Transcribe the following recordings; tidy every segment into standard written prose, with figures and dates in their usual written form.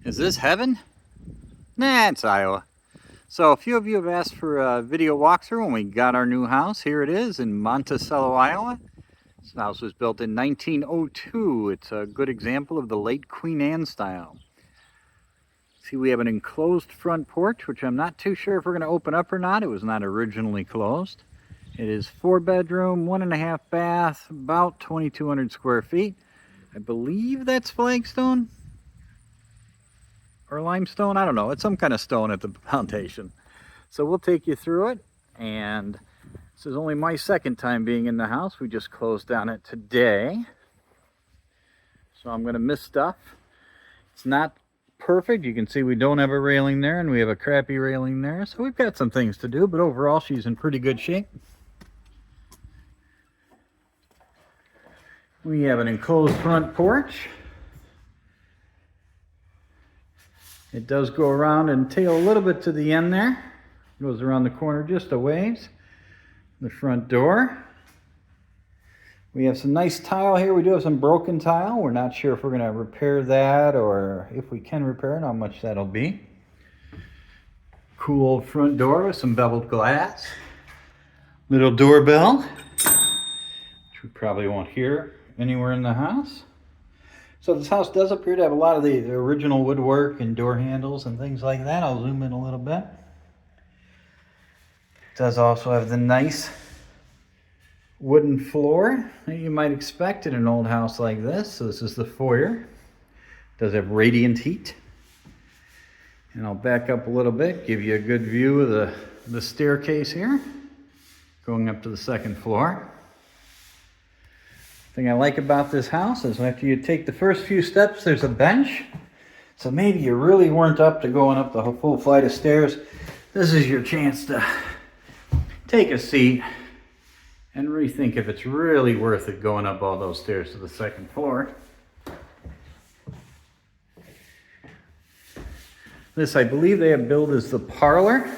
Is this heaven? Nah, it's Iowa. So a few of you have asked for a video walkthrough when we got our new house. Here it is in Monticello, Iowa. This house was built in 1902. It's a good example of the late Queen Anne style. See, we have an enclosed front porch, which I'm not too sure if we're going to open up or not. It was not originally closed. It is 4-bedroom, 1.5 bath, about 2,200 square feet. I believe that's flagstone or limestone. I don't know. It's some kind of stone at the foundation. So we'll take you through it. And this is only my second time being in the house. We just closed on it today. So I'm going to miss stuff. It's not perfect. You can see we don't have a railing there and we have a crappy railing there. So we've got some things to do, but overall she's in pretty good shape. We have an enclosed front porch. It does go around and tail a little bit to the end there. Goes around the corner just a ways. The front door. We have some nice tile here. We do have some broken tile. We're not sure if we're going to repair that or if we can repair it, how much that'll be. Cool old front door with some beveled glass. Little doorbell, which we probably won't hear anywhere in the house. So this house does appear to have a lot of the original woodwork and door handles and things like that. I'll zoom in a little bit. It does also have the nice wooden floor that you might expect in an old house like this. So this is the foyer. It does have radiant heat. And I'll back up a little bit, give you a good view of the staircase here, going up to the second floor. The thing I like about this house is after you take the first few steps, there's a bench. So maybe you really weren't up to going up the full flight of stairs. This is your chance to take a seat and rethink if it's really worth it going up all those stairs to the second floor. This, I believe they have billed as the parlor.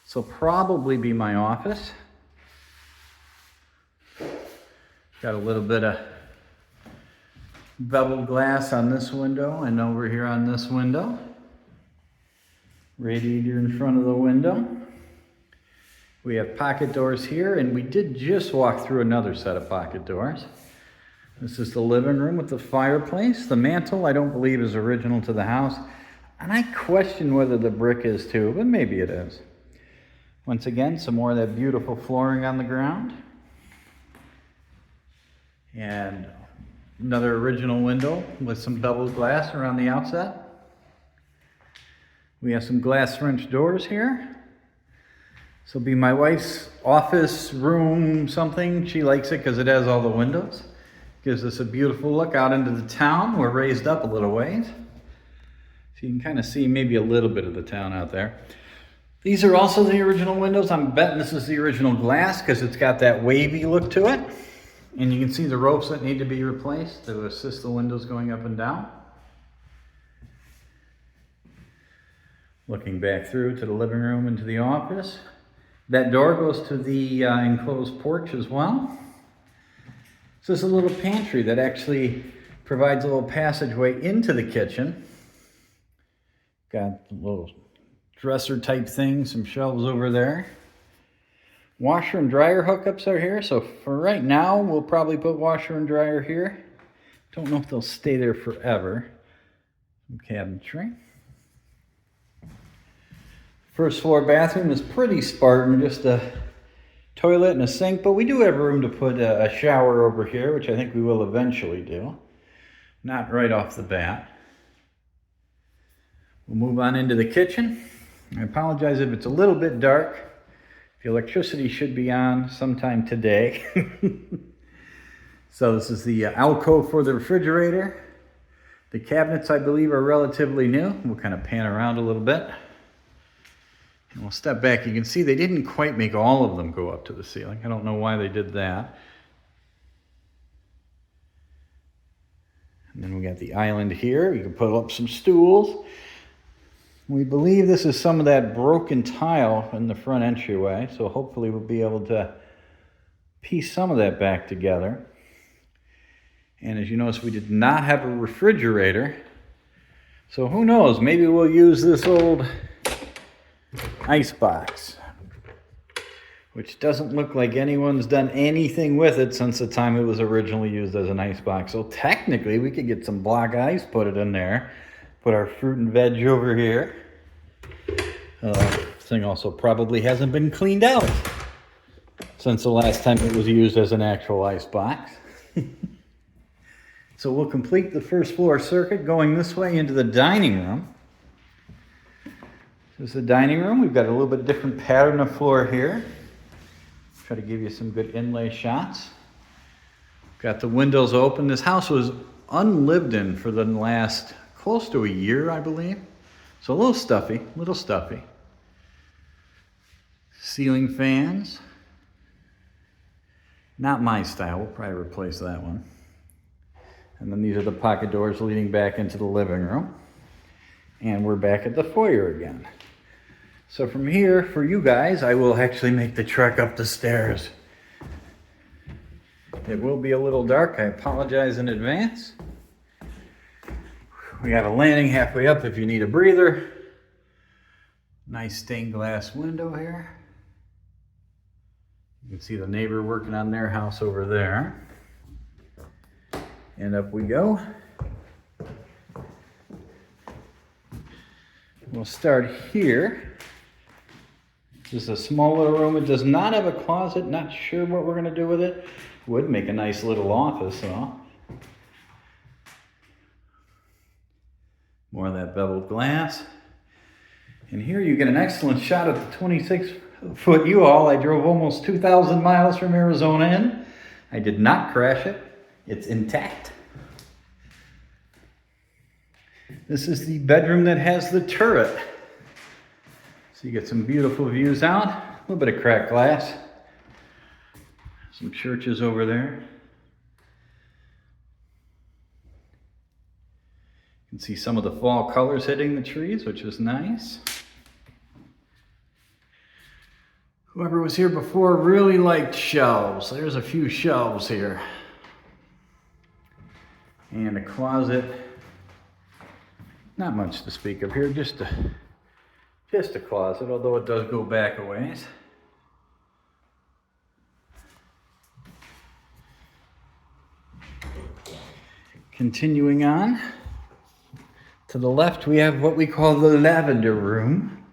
So probably be my office. Got a little bit of beveled glass on this window and over here on this window. Radiator in front of the window. We have pocket doors here, and we did just walk through another set of pocket doors. This is the living room with the fireplace. The mantle, I don't believe, is original to the house. And I question whether the brick is too, but maybe it is. Once again, some more of that beautiful flooring on the ground. And another original window with some beveled glass around the outset. We have some glass French doors here. This will be my wife's office, room, something. She likes it because it has all the windows. Gives us a beautiful look out into the town. We're raised up a little ways. So you can kind of see maybe a little bit of the town out there. These are also the original windows. I'm betting this is the original glass because it's got that wavy look to it. And you can see the ropes that need to be replaced to assist the windows going up and down. Looking back through to the living room and to the office. That door goes to the enclosed porch as well. So there's a little pantry that actually provides a little passageway into the kitchen. Got a little dresser type thing, some shelves over there. Washer and dryer hookups are here, so for right now, we'll probably put washer and dryer here. Don't know if they'll stay there forever. Some cabinetry. First floor bathroom is pretty Spartan, just a toilet and a sink, but we do have room to put a shower over here, which I think we will eventually do. Not right off the bat. We'll move on into the kitchen. I apologize if it's a little bit dark. The electricity should be on sometime today. So this is the alcove for the refrigerator. The cabinets, I believe, are relatively new. We'll kind of pan around a little bit. And we'll step back. You can see they didn't quite make all of them go up to the ceiling. I don't know why they did that. And then we got the island here. You can put up some stools. We believe this is some of that broken tile in the front entryway, so hopefully we'll be able to piece some of that back together. And as you notice, we did not have a refrigerator So who knows, maybe we'll use this old ice box, which doesn't look like anyone's done anything with it since the time it was originally used as an ice box. So technically we could get some block ice, put it in there, put our fruit and veg over here. This thing also probably hasn't been cleaned out since the last time it was used as an actual ice box. So we'll complete the first floor circuit going this way into the dining room. This is the dining room. We've got a little bit different pattern of floor here. Try to give you some good inlay shots. Got the windows open. This house was unlived in for the last close to a year, I believe. So a little stuffy, Ceiling fans. Not my style, we'll probably replace that one. And then these are the pocket doors leading back into the living room. And we're back at the foyer again. So from here, for you guys, I will actually make the trek up the stairs. It will be a little dark, I apologize in advance. We got a landing halfway up if you need a breather. Nice stained glass window here. You can see the neighbor working on their house over there. And up we go. We'll start here. This is a small little room. It does not have a closet. Not sure what we're going to do with it. Would make a nice little office, though. More of that beveled glass. And here you get an excellent shot of the 26-foot U-Haul I drove almost 2,000 miles from Arizona in. I did not crash it. It's intact. This is the bedroom that has the turret. So you get some beautiful views out. A little bit of cracked glass. Some churches over there. You can see some of the fall colors hitting the trees, which is nice. Whoever was here before really liked shelves. There's a few shelves here. And a closet. Not much to speak of here, just a closet, although it does go back a ways. Continuing on, to the left we have what we call the lavender room.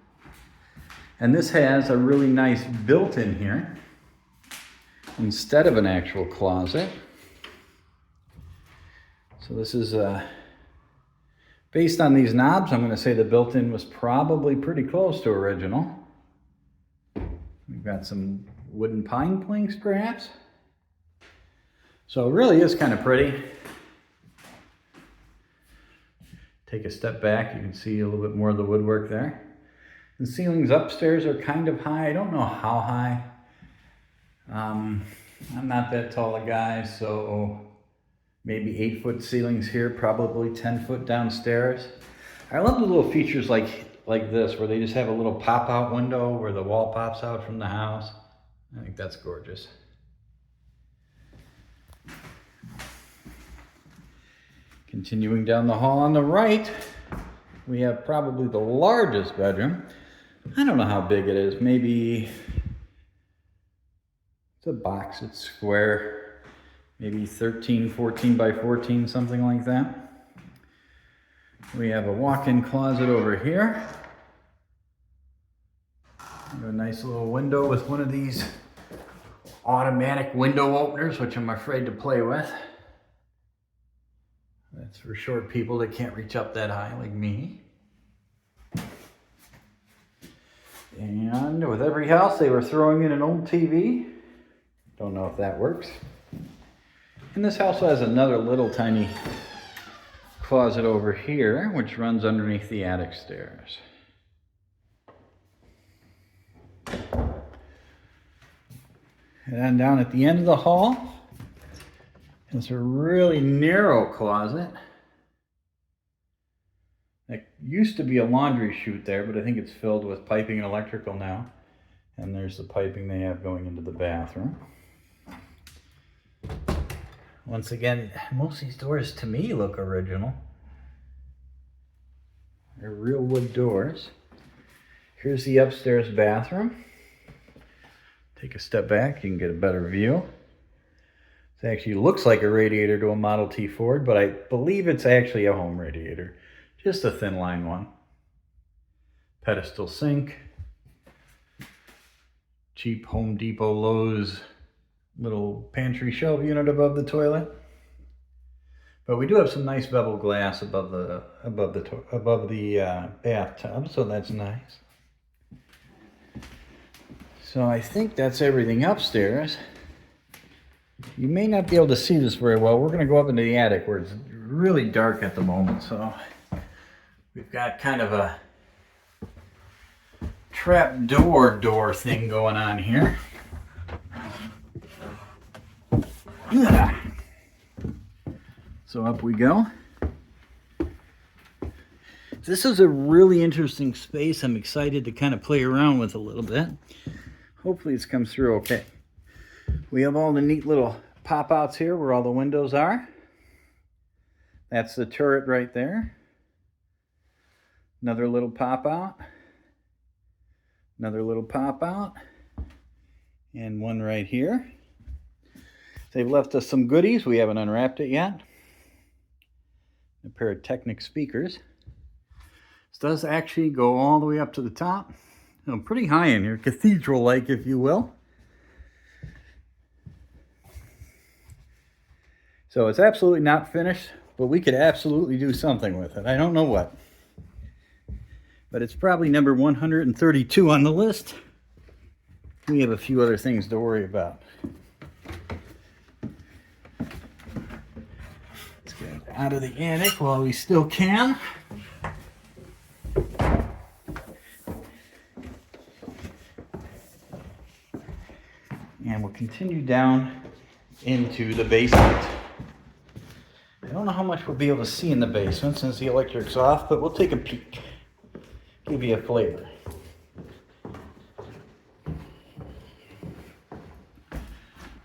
And this has a really nice built-in here instead of an actual closet. So this is based on these knobs, I'm going to say the built-in was probably pretty close to original. We've got some wooden pine planks, perhaps. So it really is kind of pretty. Take a step back, you can see a little bit more of the woodwork there. The ceilings upstairs are kind of high. I don't know how high. I'm not that tall a guy, so maybe 8-foot ceilings here, probably 10-foot downstairs. I love the little features like this, where they just have a little pop-out window where the wall pops out from the house. I think that's gorgeous. Continuing down the hall on the right, we have probably the largest bedroom. I don't know how big it is, maybe it's a box, it's square. Maybe 13, 14 by 14, something like that. We have a walk-in closet over here. We have a nice little window with one of these automatic window openers, which I'm afraid to play with. That's for short people that can't reach up that high like me. And with every house, they were throwing in an old TV. Don't know if that works. And this house has another little tiny closet over here, which runs underneath the attic stairs. And then down at the end of the hall, it's a really narrow closet. There used to be a laundry chute there, but I think it's filled with piping and electrical now. And there's the piping they have going into the bathroom. Once again, most of these doors to me look original. They're real wood doors. Here's the upstairs bathroom. Take a step back, you can get a better view. It actually looks like a radiator to a Model T Ford, but I believe it's actually a home radiator. Just a thin line one. Pedestal sink. Cheap Home Depot, Lowe's little pantry shelf unit above the toilet. But we do have some nice bevel glass above the bathtub, so that's nice. So I think that's everything upstairs. You may not be able to see this very well. We're going to go up into the attic where it's really dark at the moment. So we've got kind of a trap door thing going on here. So up we go. This is a really interesting space. I'm excited to kind of play around with a little bit. Hopefully this comes through okay. We have all the neat little pop-outs here where all the windows are. That's the turret right there. Another little pop-out. Another little pop-out. And one right here. They've left us some goodies. We haven't unwrapped it yet. A pair of Technic speakers. This does actually go all the way up to the top. Pretty high in here, cathedral-like, if you will. So it's absolutely not finished, but we could absolutely do something with it. I don't know what. But it's probably number 132 on the list. We have a few other things to worry about. Let's get out of the attic while we still can. And we'll continue down into the basement. I don't know how much we'll be able to see in the basement since the electric's off, but we'll take a peek. Give you a flavor.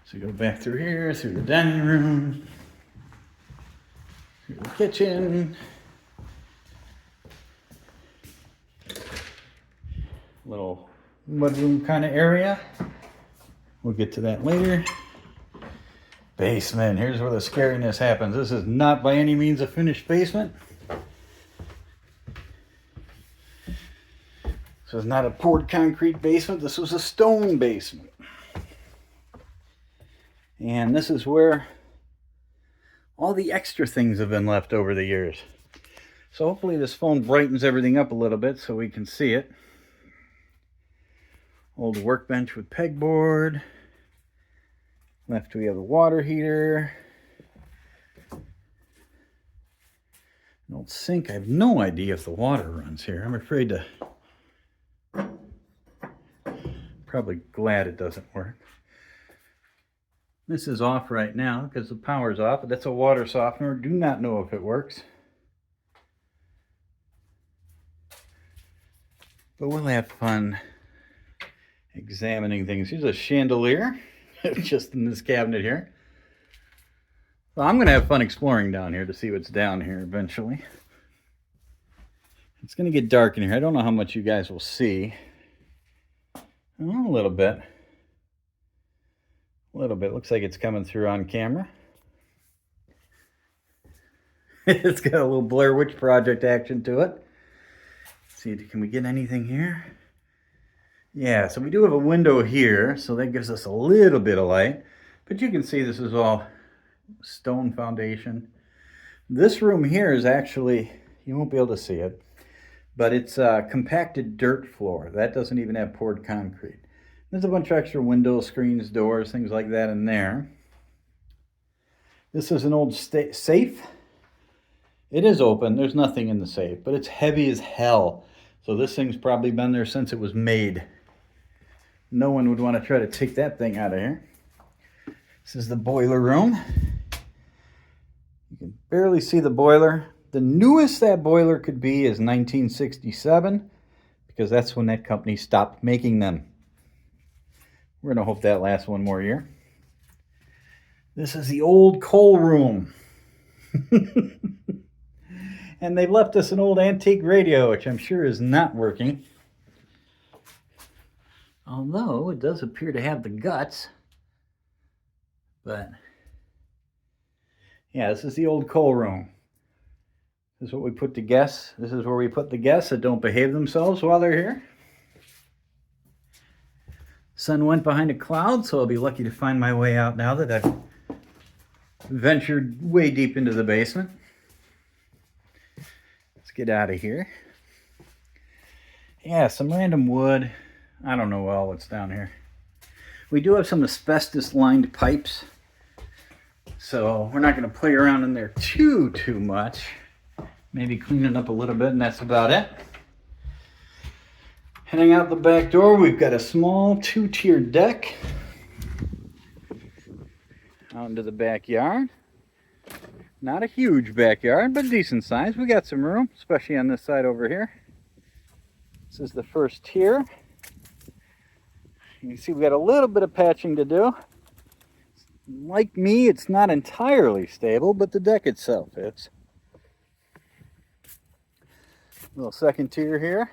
So go back through here, through the dining room, through the kitchen. Little mudroom kind of area. We'll get to that later. Basement. Here's where the scariness happens. This is not by any means a finished basement. This was not a poured concrete basement. This was a stone basement. And this is where all the extra things have been left over the years. So hopefully this phone brightens everything up a little bit so we can see it. Old workbench with pegboard. Left we have the water heater. An old sink. I have no idea if the water runs here. I'm afraid to... Probably glad it doesn't work. This is off right now because the power's off, but that's a water softener. Do not know if it works. But we'll have fun examining things. Here's a chandelier just in this cabinet here. So I'm going to have fun exploring down here to see what's down here eventually. It's going to get dark in here. I don't know how much you guys will see. Oh, a little bit. A little bit. Looks like it's coming through on camera. It's got a little Blair Witch Project action to it. Let's see, can we get anything here? Yeah, so we do have a window here, so that gives us a little bit of light. But you can see this is all stone foundation. This room here is actually, you won't be able to see it, but it's a compacted dirt floor. That doesn't even have poured concrete. There's a bunch of extra windows, screens, doors, things like that in there. This is an old safe. It is open. There's nothing in the safe, but it's heavy as hell. So this thing's probably been there since it was made. No one would want to try to take that thing out of here. This is the boiler room. You can barely see the boiler. The newest that boiler could be is 1967, because that's when that company stopped making them. We're going to hope that lasts one more year. This is the old coal room. And they left us an old antique radio, which I'm sure is not working. Although it does appear to have the guts. But yeah, this is the old coal room. This is what we put the guests. This is where we put the guests that don't behave themselves while they're here. Sun went behind a cloud, so I'll be lucky to find my way out now that I've ventured way deep into the basement. Let's get out of here. Yeah, some random wood. I don't know what's down here. We do have some asbestos-lined pipes, so we're not going to play around in there too much. Maybe clean it up a little bit, and that's about it. Heading out the back door, we've got a small 2-tier deck out into the backyard. Not a huge backyard, but decent size. We got some room, especially on this side over here. This is the first tier. You can see we got a little bit of patching to do. Like me, it's not entirely stable, but the deck itself is. Little second tier here.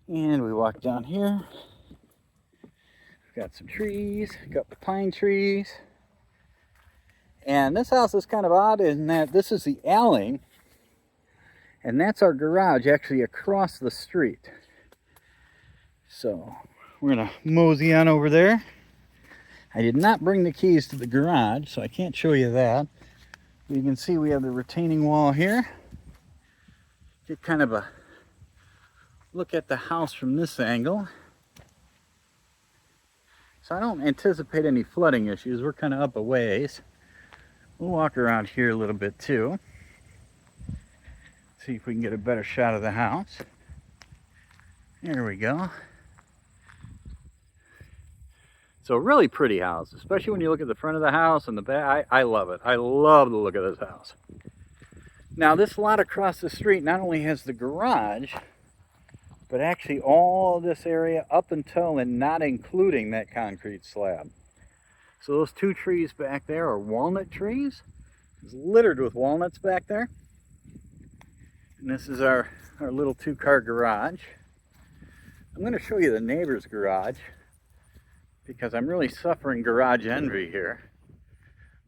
And we walk down here. We've got some trees, a couple pine trees. And this house is kind of odd in that this is the alley, and that's our garage actually across the street. So we're gonna mosey on over there. I did not bring the keys to the garage, so I can't show you that. But you can see we have the retaining wall here. Get kind of a look at the house from this angle. So I don't anticipate any flooding issues. We're kind of up a ways. We'll walk around here a little bit too. See if we can get a better shot of the house. There we go. So really pretty house, especially when you look at the front of the house and the back. I love it. I love the look of this house. Now this lot across the street not only has the garage, but actually all of this area up until and not including that concrete slab. So those 2 trees back there are walnut trees. It's littered with walnuts back there. And this is our little 2-car garage. I'm going to show you the neighbor's garage because I'm really suffering garage envy here.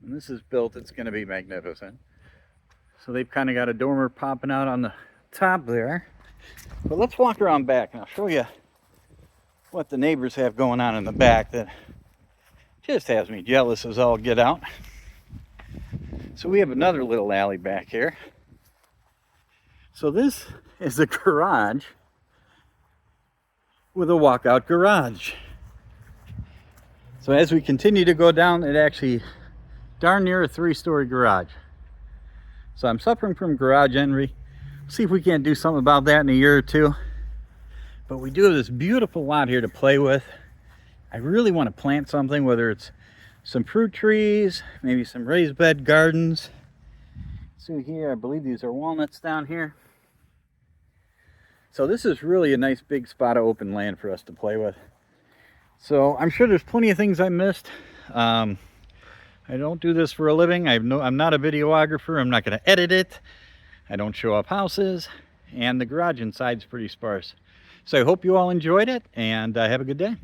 When this is built, it's going to be magnificent. So they've kind of got a dormer popping out on the top there. But let's walk around back and I'll show you what the neighbors have going on in the back that just has me jealous as all get out. So we have another little alley back here. So this is a garage with a walkout garage. So as we continue to go down, it actually darn near a 3-story garage. So I'm suffering from garage envy. See if we can't do something about that in a year or two. But we do have this beautiful lot here to play with. I really want to plant something, whether it's some fruit trees, maybe some raised bed gardens. See here, I believe these are walnuts down here. So this is really a nice big spot of open land for us to play with. So I'm sure there's plenty of things I missed. I don't do this for a living. I'm not a videographer. I'm not going to edit it. I don't show up houses. And the garage inside's pretty sparse. So I hope you all enjoyed it, and have a good day.